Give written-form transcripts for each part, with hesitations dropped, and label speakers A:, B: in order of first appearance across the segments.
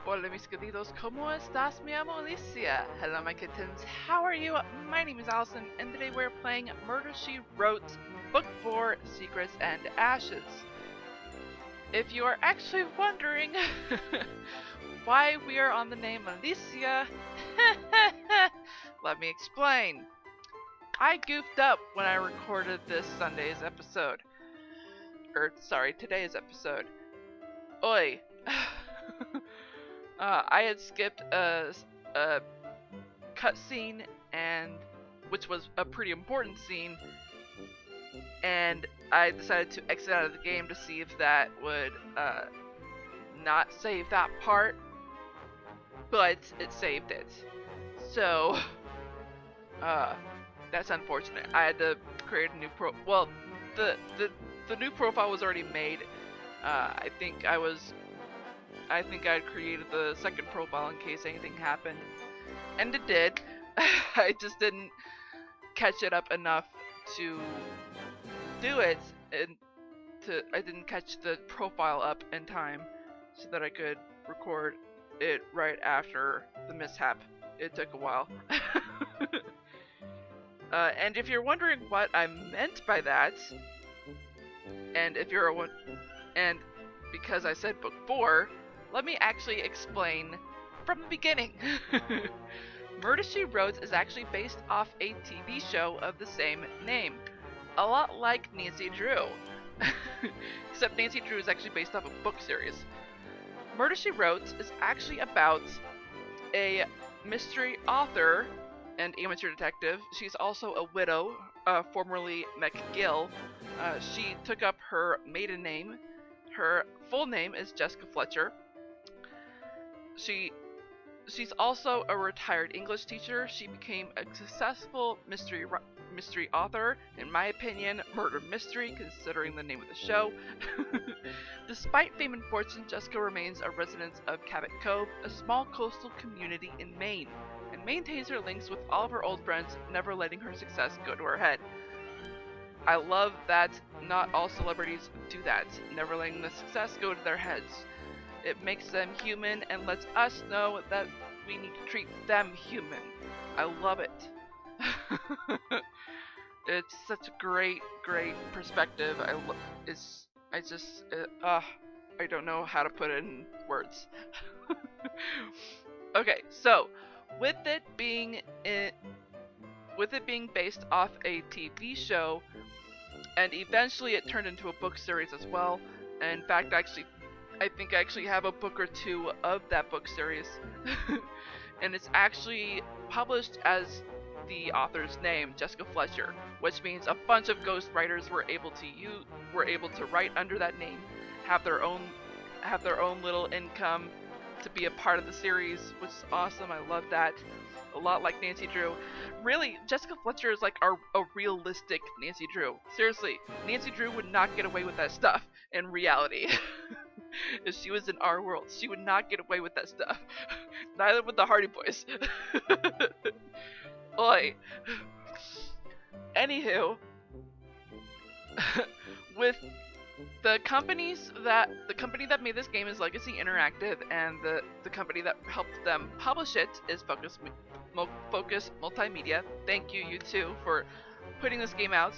A: Hola mis queridos, ¿cómo estás? Me llamo Alicia. Hello my kittens, how are you? My name is Allison, and today we're playing Murder She Wrote, Book 4, Secrets and Ashes. If you are actually wondering why we are on the name Alicia, let me explain. I goofed up when I recorded this Sunday's episode. Today's episode. Oi. I had skipped a cutscene, and which was a pretty important scene, and I decided to exit out of the game to see if that would not save that part, but it saved it. So, that's unfortunate. I had to create a new Well, the new profile was already made. I think I'd created the second profile in case anything happened. And it did. I just didn't catch it up enough to do it, and I didn't catch the profile up in time so that I could record it right after the mishap. It took a while. And if you're wondering what I meant by that, and because I said book 4, let me actually explain from the beginning. Murder She Wrote is actually based off a TV show of the same name. A lot like Nancy Drew. Except Nancy Drew is actually based off a book series. Murder She Wrote is actually about a mystery author and amateur detective. She's also a widow, formerly McGill. She took up her maiden name. Her full name is Jessica Fletcher. She's also a retired English teacher. She became a successful mystery author, in my opinion, murder mystery, considering the name of the show. Despite fame and fortune, Jessica remains a resident of Cabot Cove, a small coastal community in Maine, and maintains her links with all of her old friends, never letting her success go to her head. I love that not all celebrities do that, never letting the success go to their heads. It makes them human and lets us know that we need to treat them human. I love it. It's such a great perspective. I don't know how to put it in words. Okay, so with it being based off a TV show, and eventually it turned into a book series as well. And in fact, I think I actually have a book or two of that book series. And it's actually published as the author's name, Jessica Fletcher, which means a bunch of ghost writers were able to write under that name, have their own little income to be a part of the series, which is awesome. I love that. A lot like Nancy Drew. Really, Jessica Fletcher is like a realistic Nancy Drew. Seriously, Nancy Drew would not get away with that stuff in reality. If she was in our world, she would not get away with that stuff. Neither would the Hardy Boys. Oi. Anywho, with the company that made this game is Legacy Interactive, and the company that helped them publish it is Focus Multimedia. Thank you two, for putting this game out.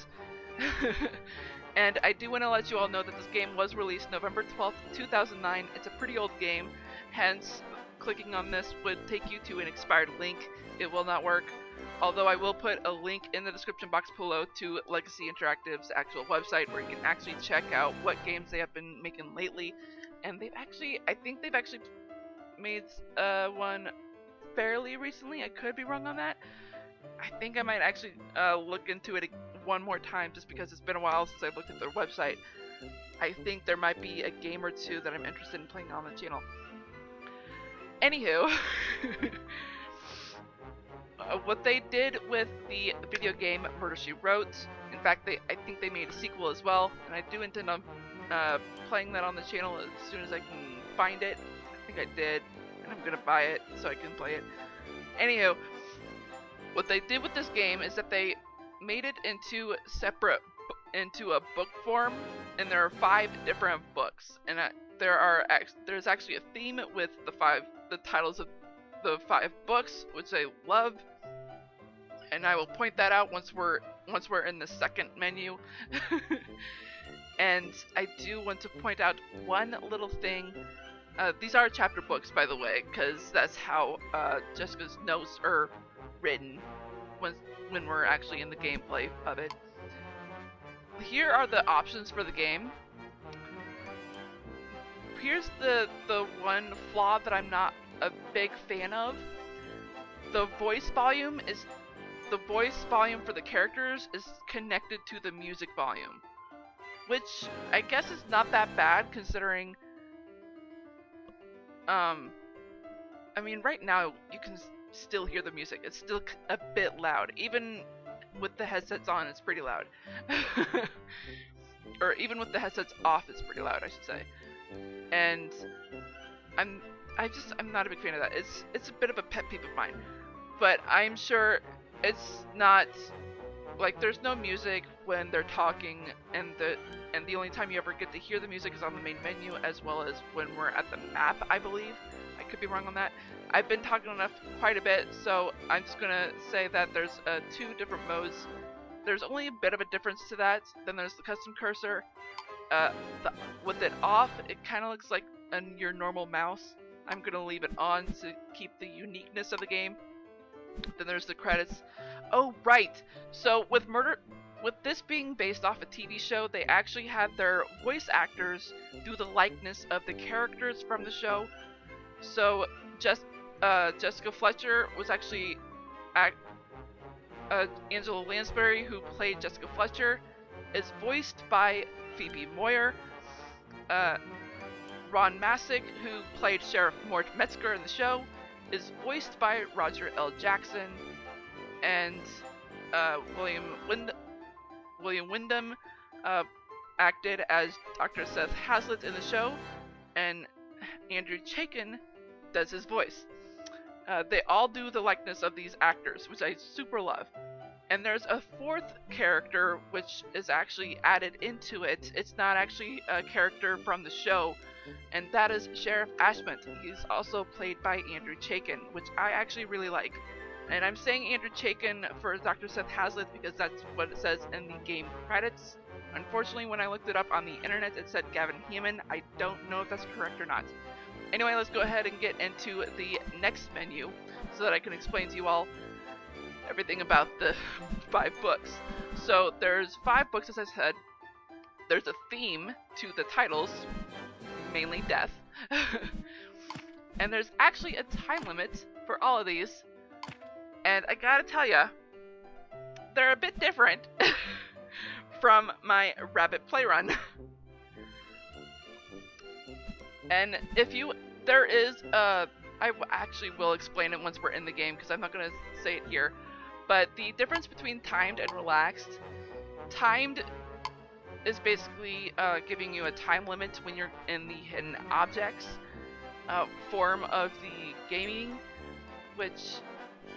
A: And I do want to let you all know that this game was released November 12th, 2009. It's a pretty old game, hence clicking on this would take you to an expired link. It will not work. Although I will put a link in the description box below to Legacy Interactive's actual website, where you can actually check out what games they have been making lately. And I think they've actually made one fairly recently. I could be wrong on that. I think I might actually look into it one more time, just because it's been a while since I looked at their website. I think there might be a game or two that I'm interested in playing on the channel. Anywho, what they did with the video game Murder She Wrote, in fact, I think they made a sequel as well, and I do intend on playing that on the channel as soon as I can find it. I think I did, and I'm gonna buy it so I can play it. Anywho, what they did with this game is that they made it into a book form, and there are 5 different books, and there's actually a theme with the the titles of the 5 books, which I love, and I will point that out once we're in the second menu. And I do want to point out one little thing. These are chapter books, by the way, because that's how Jessica's notes are written when we're actually in the gameplay of it. Here are the options for the game. Here's the one flaw that I'm not a big fan of. The voice volume for the characters is connected to the music volume, which I guess is not that bad considering I mean, right now you can still hear the music. It's still a bit loud. Even with the headsets on, it's pretty loud. Or even with the headsets off, it's pretty loud, I should say. And I'm not a big fan of that. It's a bit of a pet peeve of mine. But I'm sure it's not like there's no music when they're talking, and the only time you ever get to hear the music is on the main menu, as well as when we're at the map, I believe. I could be wrong on that. I've been talking enough quite a bit, so I'm just gonna say that there's 2 different modes. There's only a bit of a difference to that. Then there's the custom cursor. With it off, it kind of looks like your normal mouse. I'm gonna leave it on to keep the uniqueness of the game. Then there's the credits. Oh right, so with this being based off a TV show, they actually had their voice actors do the likeness of the characters from the show. So Jessica Fletcher was actually Angela Lansbury, who played Jessica Fletcher, is voiced by Phoebe Moyer. Ron Masick, who played Sheriff Mort Metzger in the show, is voiced by Roger L. Jackson, and William Wyndham acted as Dr. Seth Hazlitt in the show, and Andrew Chaikin does his voice. They all do the likeness of these actors, which I super love. And there's a 4th character which is actually added into it. It's not actually a character from the show, and that is Sheriff Ashmont. He's also played by Andrew Chaikin, which I actually really like. And I'm saying Andrew Chaikin for Dr. Seth Hazlitt because that's what it says in the game credits. Unfortunately, when I looked it up on the internet, it said Gavin Heeman. I don't know if that's correct or not. Anyway, let's go ahead and get into the next menu so that I can explain to you all everything about the 5 books. So there's 5 books, as I said. There's a theme to the titles, mainly death. And there's actually a time limit for all of these. And I gotta tell ya, they're a bit different from my Rabbit Playrun. And I actually will explain it once we're in the game because I'm not gonna say it here. But the difference between timed and relaxed, timed is basically giving you a time limit when you're in the hidden objects form of the gaming, which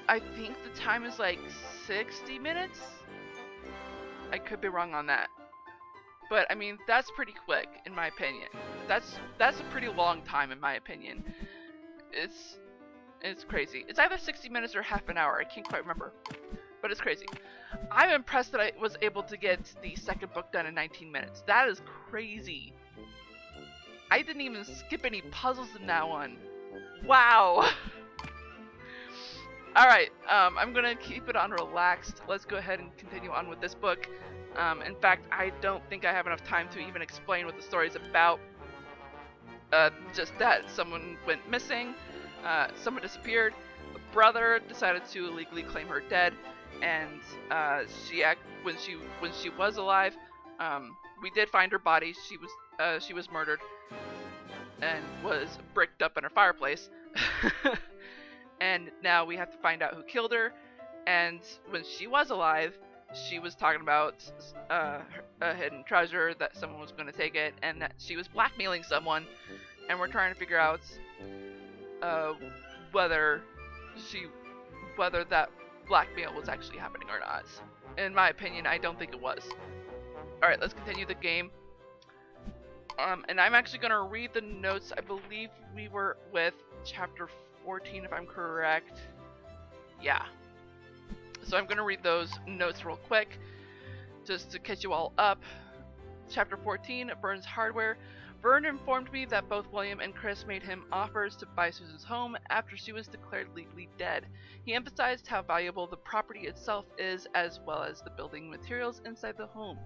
A: I think the time is like 60 minutes. I could be wrong on that. But I mean, that's pretty quick in my opinion. That's a pretty long time in my opinion. It's crazy. It's either 60 minutes or half an hour. I can't quite remember. But it's crazy. I'm impressed that I was able to get the 2nd book done in 19 minutes. That is crazy. I didn't even skip any puzzles in that one. Wow. Alright, I'm gonna keep it on relaxed. Let's go ahead and continue on with this book. In fact, I don't think I have enough time to even explain what the story is about. Just that someone went missing, someone disappeared, the brother decided to illegally claim her dead, and when she was alive, we did find her body. She was murdered and was bricked up in her fireplace. And now we have to find out who killed her. And when she was alive, she was talking about a hidden treasure, that someone was going to take it, and that she was blackmailing someone. And we're trying to figure out whether that blackmail was actually happening or not. In my opinion, I don't think it was. Alright, let's continue the game. And I'm actually going to read the notes. I believe we were with chapter 14 if I'm correct. Yeah. So I'm going to read those notes real quick just to catch you all up. Chapter 14, Vern's Hardware. Vern informed me that both William and Chris made him offers to buy Susan's home after she was declared legally dead. He emphasized how valuable the property itself is, as well as the building materials inside the home.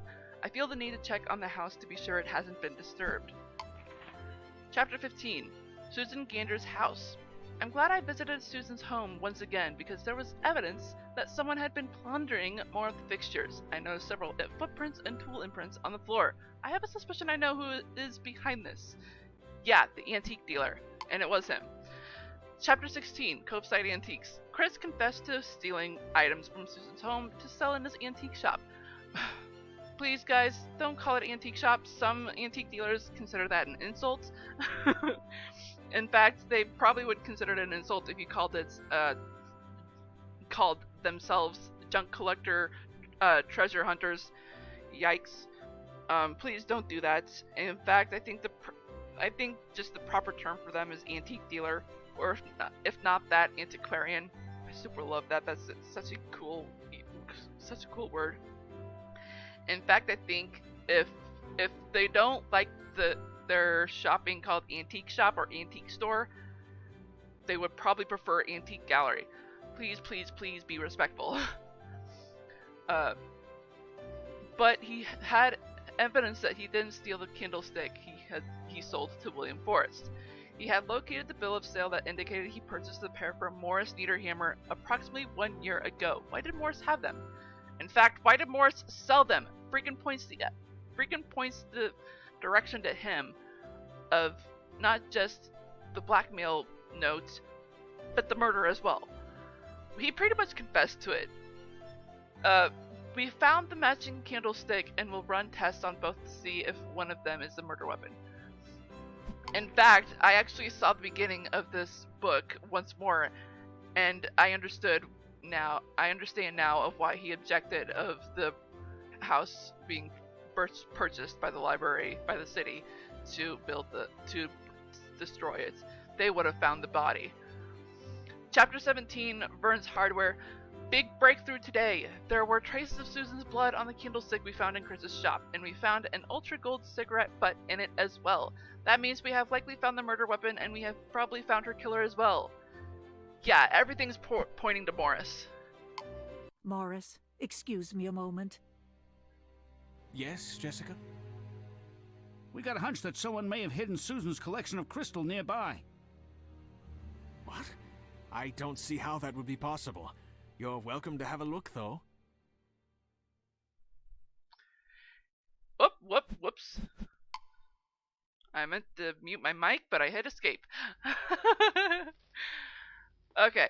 A: I feel the need to check on the house to be sure it hasn't been disturbed. Chapter 15, Susan Gander's house. I'm glad I visited Susan's home once again because there was evidence that someone had been plundering more of the fixtures. I noticed several footprints and tool imprints on the floor. I have a suspicion I know who is behind this. Yeah, the antique dealer. And it was him. Chapter 16, Coveside Antiques. Chris confessed to stealing items from Susan's home to sell in his antique shop. Please, guys, don't call it antique shop. Some antique dealers consider that an insult. In fact, they probably would consider it an insult if you called themselves junk collector, treasure hunters. Yikes! Please don't do that. In fact, I think just the proper term for them is antique dealer, or if not that, antiquarian. I super love that. That's such a cool word. In fact, I think if they don't like their shopping called antique shop or antique store, they would probably prefer antique gallery. Please, please, please be respectful. But he had evidence that he didn't steal the candlestick he sold to William Forrest. He had located the bill of sale that indicated he purchased the pair from Morris Niederhammer approximately 1 year ago. Why did Morris have them? In fact, why did Morris sell them? Freaking points the direction to him of not just the blackmail notes, but the murder as well. He pretty much confessed to it. We found the matching candlestick and will run tests on both to see if one of them is the murder weapon. In fact, I actually saw the beginning of this book once more, and I understand now of why he objected of the house being purchased by the library, by the city, to destroy it. They would have found the body. Chapter 17, Vern's Hardware. Big breakthrough today. There were traces of Susan's blood on the candlestick we found in Chris's shop, and we found an ultra gold cigarette butt in it as well. That means we have likely found the murder weapon, and we have probably found her killer as well. Yeah, everything's pointing to Morris.
B: Morris, excuse me a moment.
C: Yes, Jessica? We got a hunch that someone may have hidden Susan's collection of crystal nearby.
D: What? I don't see how that would be possible. You're welcome to have a look, though.
A: Whoops. I meant to mute my mic, but I hit escape. Okay.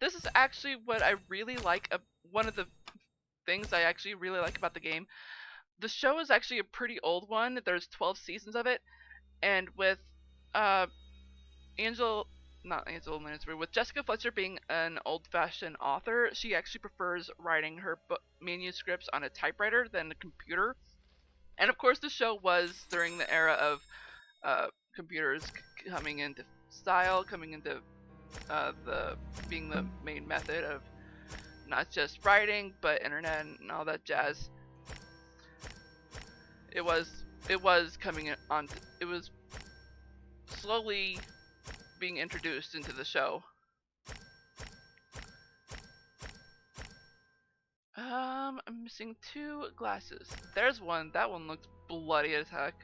A: This is actually what I really like. One of the things I actually really like about the game. The show is actually a pretty old one. There's 12 seasons of it, and with with Jessica Fletcher being an old-fashioned author, she actually prefers writing her manuscripts on a typewriter than a computer. And of course, the show was during the era of computers coming into style, coming into being the main method of not just writing, but internet and all that jazz. It was coming on. It was slowly being introduced into the show. I'm missing 2 glasses. There's one. That one looks bloody as heck.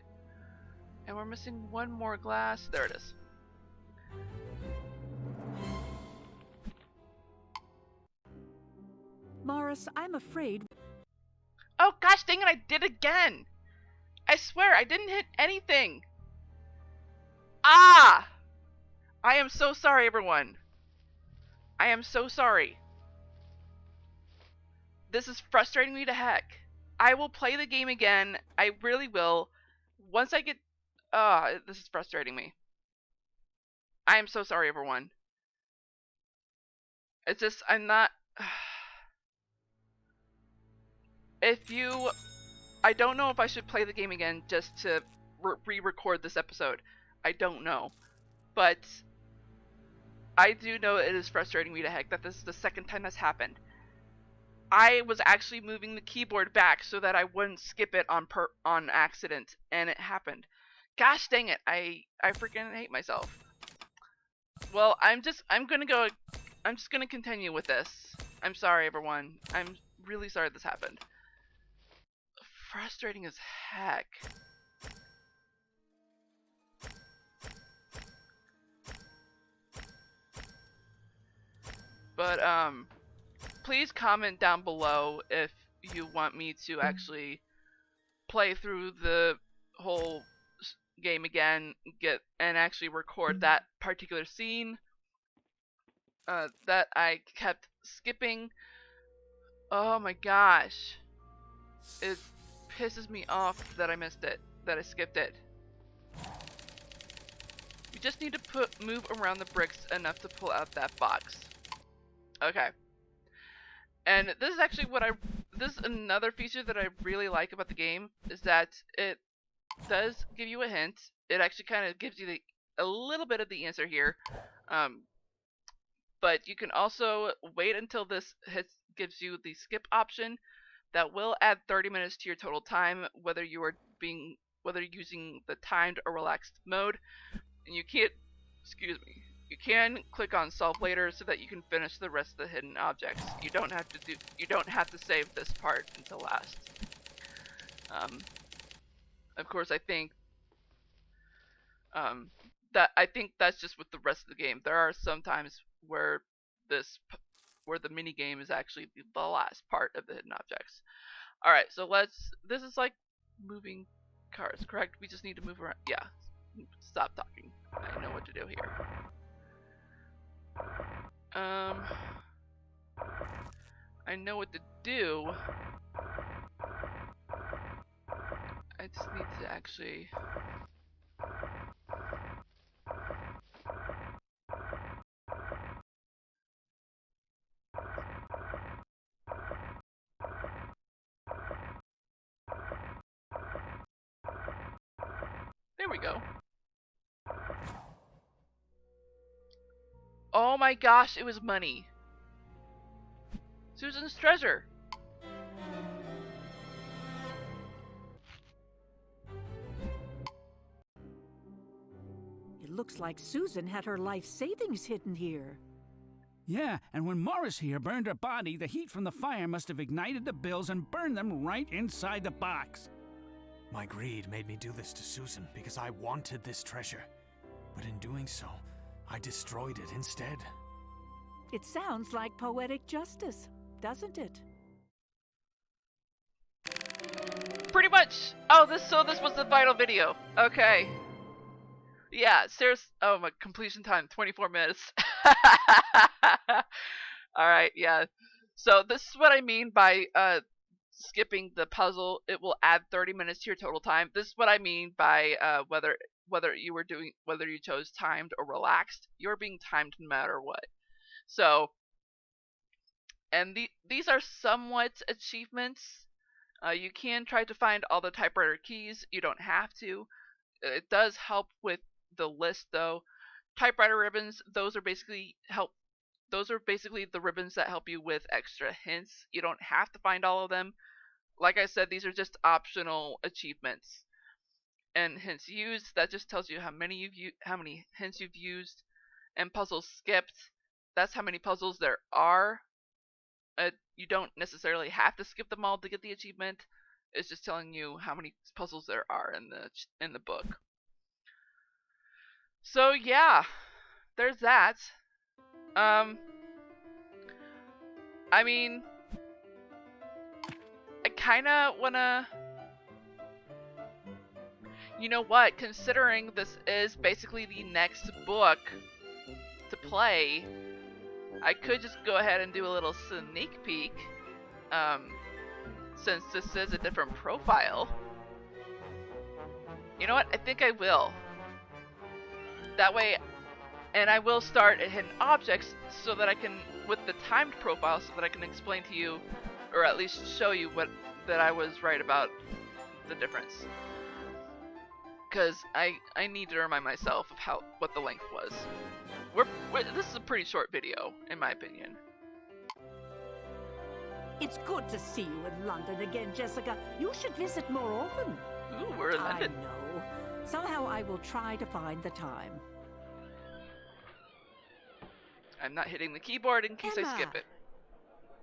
A: And we're missing 1 more glass. There it is.
B: Morris, I'm afraid...
A: Oh gosh dang it, I did again! I swear, I didn't hit anything! Ah! I am so sorry, everyone. I am so sorry. This is frustrating me to heck. I will play the game again. I really will. Once I get... this is frustrating me. I am so sorry, everyone. It's just, I'm not... I don't know if I should play the game again just to re-record this episode. I don't know. But I do know it is frustrating me to heck that this is the second time that's happened. I was actually moving the keyboard back so that I wouldn't skip it on accident, and it happened. Gosh dang it! I freaking hate myself. Well, I'm just gonna continue with this. I'm sorry, everyone. I'm really sorry this happened. Frustrating as heck. But please comment down below if you want me to actually play through the whole game again, and actually record that particular scene that I kept skipping. Oh my gosh, it pisses me off that I missed it, that I skipped it. You just need to move around the bricks enough to pull out that box. Okay. And this is actually this is another feature that I really like about the game, is that it does give you a hint. It actually kind of gives you a little bit of the answer here. But you can also wait until this gives you the skip option. That will add 30 minutes to your total time, whether you're using the timed or relaxed mode. And you can click on solve later so that you can finish the rest of the hidden objects. You don't have to save this part until last. Of course, I think that's just with the rest of the game. There are some times where the mini game is actually the last part of the hidden objects. All right, so this is like moving cars, correct? We just need to move around. Yeah. Stop talking. I know what to do here. I know what to do. I just need to actually... There we go. Oh my gosh, it was money. Susan's treasure.
B: It looks like Susan had her life savings hidden here.
C: Yeah, and when Morris here burned her body, the heat from the fire must have ignited the bills and burned them right inside the box.
D: My greed made me do this to Susan because I wanted this treasure. But in doing so, I destroyed it instead.
B: It sounds like poetic justice, doesn't it?
A: Pretty much. Oh, this was the final video. Okay. Yeah, serious. Oh, my completion time 24 minutes. All right, yeah. So this is what I mean by skipping the puzzle. It will add 30 minutes to your total time. This is what I mean by whether you chose timed or relaxed. You're being timed no matter what. So, and these are somewhat achievements. You can try to find all the typewriter keys. You don't have to. It does help with the list though. Typewriter ribbons, those are basically the ribbons that help you with extra hints. You don't have to find all of them. Like I said, these are just optional achievements. And hints used, that just tells you how many hints you've used. And puzzles skipped, that's how many puzzles there are. You don't necessarily have to skip them all to get the achievement. It's just telling you how many puzzles there are in the book. So yeah, there's that. I mean, I kinda wanna... You know what? Considering this is basically the next book to play, I could just go ahead and do a little sneak peek, since this is a different profile. You know what? I think I will. That way, and I will start at hidden objects so that I can, with the timed profile, so that I can explain to you, or at least show you that I was right about the difference. because I need to remind myself of what the length was. This is a pretty short video, in my opinion.
B: It's good to see you in London again, Jessica. You should visit more often.
A: Ooh, we're in London.
B: I know. Somehow I will try to find the time.
A: I'm not hitting the keyboard in case I skip
B: Emma.
A: it.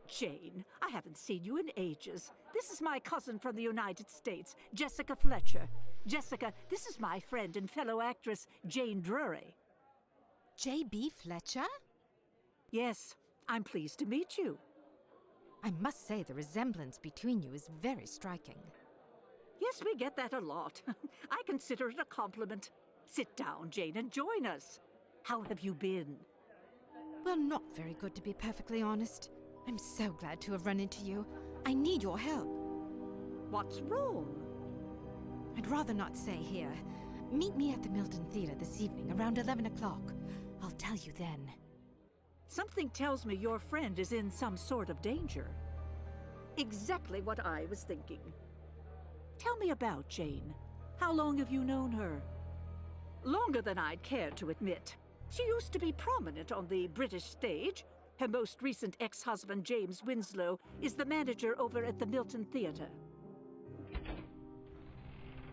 B: Jane, I haven't seen you in ages. This is my cousin from the United States, Jessica Fletcher. Jessica, this is my friend and fellow actress, Jane Drury.
E: J.B. Fletcher?
B: Yes, I'm pleased to meet you.
E: I must say the resemblance between you is very striking.
B: Yes, we get that a lot. I consider it a compliment. Sit down, Jane, and join us. How have you been?
E: Well, not very good, to be perfectly honest. I'm so glad to have run into you. I need your help.
B: What's wrong?
E: I'd rather not say here. Meet me at the Milton Theatre this evening around 11 o'clock. I'll tell you then.
B: Something tells me your friend is in some sort of danger. Exactly what I was thinking. Tell me about Jane. How long have you known her? Longer than I'd care to admit. She used to be prominent on the British stage. Her most recent ex-husband, James Winslow, is the manager over at the Milton Theatre.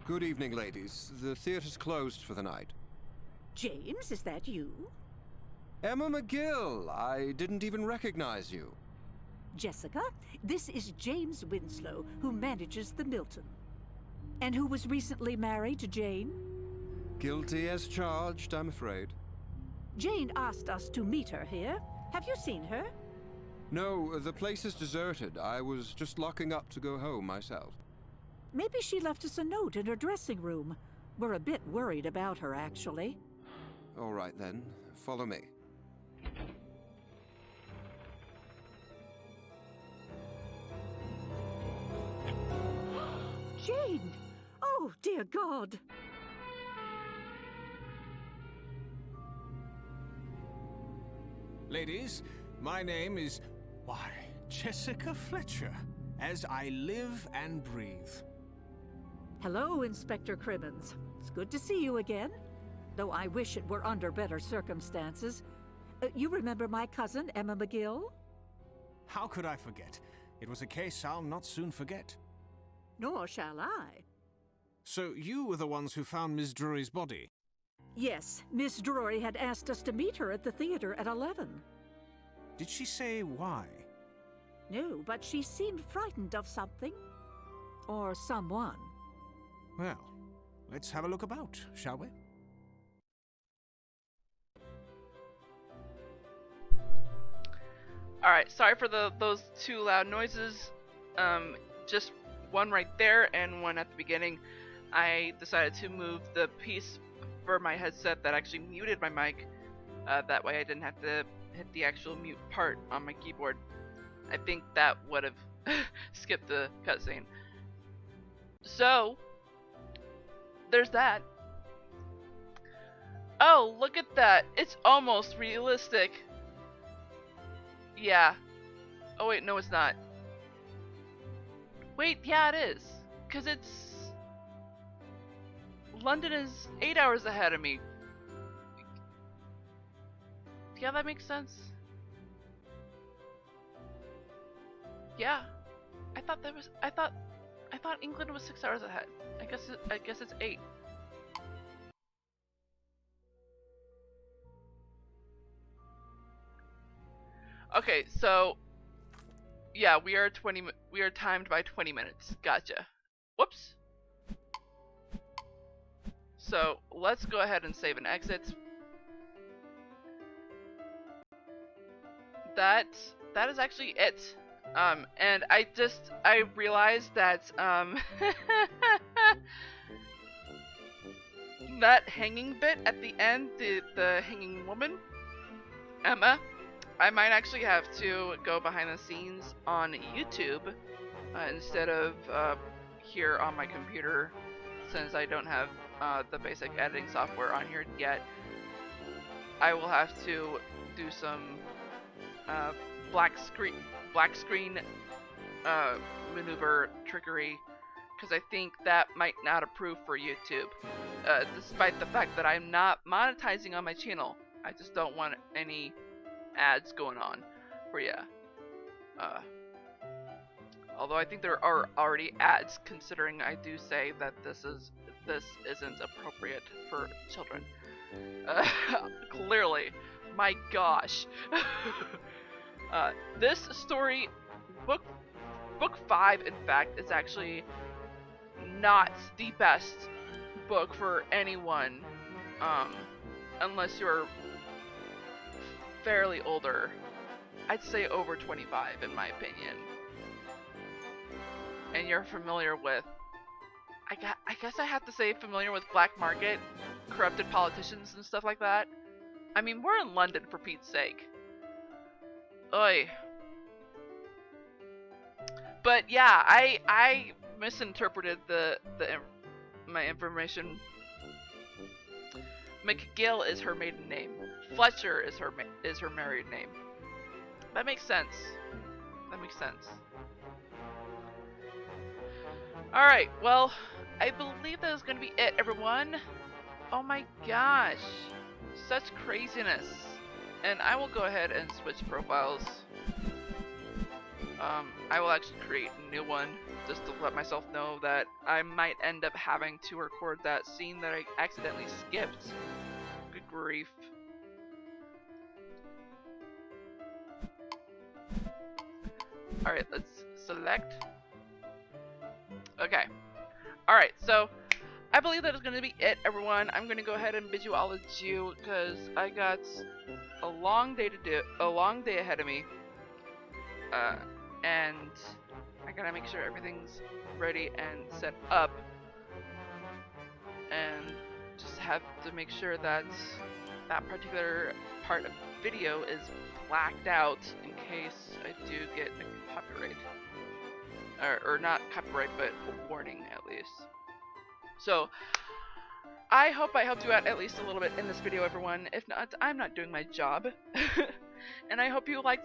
F: Good evening, ladies. The theatre's closed for the night.
B: James, is that you?
F: Emma McGill! I didn't even recognize you.
B: Jessica, this is James Winslow, who manages the Milton. And who was recently married to Jane?
F: Guilty as charged, I'm afraid.
B: Jane asked us to meet her here. Have you seen her?
F: No, the place is deserted. I was just locking up to go home myself.
B: Maybe she left us a note in her dressing room. We're a bit worried about her, actually.
F: All right, then. Follow me.
B: Jane! Oh, dear God!
C: Ladies, my name is... why, Jessica Fletcher. As I live and breathe.
B: Hello, Inspector Crimmins. It's good to see you again. Though I wish it were under better circumstances. You remember my cousin, Emma McGill?
C: How could I forget? It was a case I'll not soon forget.
B: Nor shall I.
C: So you were the ones who found Miss Drury's body?
B: Yes, Miss Drury had asked us to meet her at the theater at 11.
C: Did she say why?
B: No, but she seemed frightened of something. Or someone.
C: Well, let's have a look about, shall we?
A: Alright, sorry for those two loud noises. Just one right there and one at the beginning. I decided to move the piece for my headset that actually muted my mic. That way I didn't have to hit the actual mute part on my keyboard. I think that would have skipped the cutscene. So, there's that. Oh, look at that. It's almost realistic. Yeah. Oh wait, no it's not. Wait, yeah it is. Cause it's... London is 8 hours ahead of me. Yeah, that makes sense. Yeah. I thought England was 6 hours ahead. I guess it's 8. Okay, so yeah, we are timed by 20 minutes. Gotcha. Whoops. So, let's go ahead and save and exit. That is actually it. And I realized that that hanging bit at the end, the hanging woman, Emma, I might actually have to go behind the scenes on YouTube instead of here on my computer, since I don't have the basic editing software on here yet. I will have to do some black screen maneuver trickery because I think that might not approve for YouTube. Despite the fact that I'm not monetizing on my channel, I just don't want any ads going on for you. Although I think there are already ads, considering I do say that this isn't appropriate for children. Clearly, my gosh. This story, book 5, in fact, is actually not the best book for anyone, unless you're fairly older. I'd say over 25, in my opinion. And you're familiar with, I guess I have to say familiar with black market, corrupted politicians and stuff like that. I mean, we're in London, for Pete's sake. Oy. But yeah, I misinterpreted my information. McGill is her maiden name. Fletcher is her married name. That makes sense. That makes sense. Alright, well, I believe that is going to be it, everyone. Oh my gosh. Such craziness. And I will go ahead and switch profiles. I will actually create a new one, just to let myself know that I might end up having to record that scene that I accidentally skipped. Good grief. Alright, let's select. Okay. Alright, so I believe that is going to be it, everyone. I'm going to go ahead and bid you all adieu, because I got a long day ahead of me. And I gotta make sure everything's ready and set up. And just have to make sure that that particular part of the video is blacked out in case I do get a copyright. Or not copyright, but a warning at least. So, I hope I helped you out at least a little bit in this video, everyone. If not, I'm not doing my job. And I hope you liked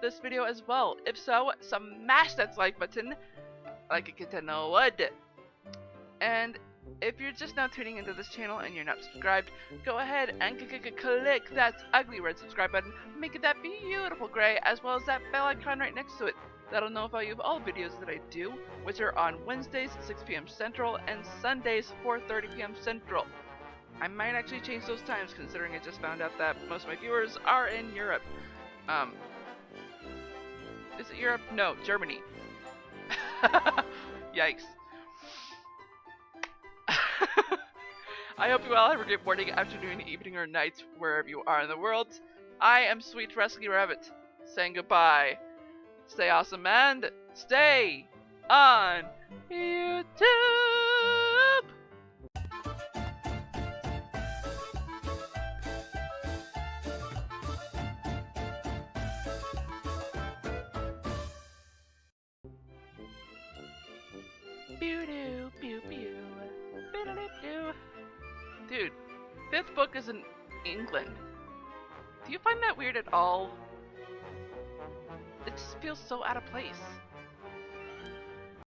A: this video as well. If so, smash that like button like a kitten would. And if you're just now tuning into this channel and you're not subscribed, go ahead and click that ugly red subscribe button, make it that beautiful gray, as well as that bell icon right next to it. That'll notify you of all videos that I do, which are on Wednesdays 6 p.m. Central and Sundays 4:30 p.m. Central. I might actually change those times, considering I just found out that most of my viewers are in Europe. Is it Europe? No, Germany. Yikes. I hope you all have a great morning, afternoon, evening, or night, wherever you are in the world. I am Sweet Rescue Rabbit, saying goodbye. Stay awesome and stay on YouTube! Pew-doo, pew-pew. Biddle-doo. Dude, 5th book is in England. Do you find that weird at all? It just feels so out of place.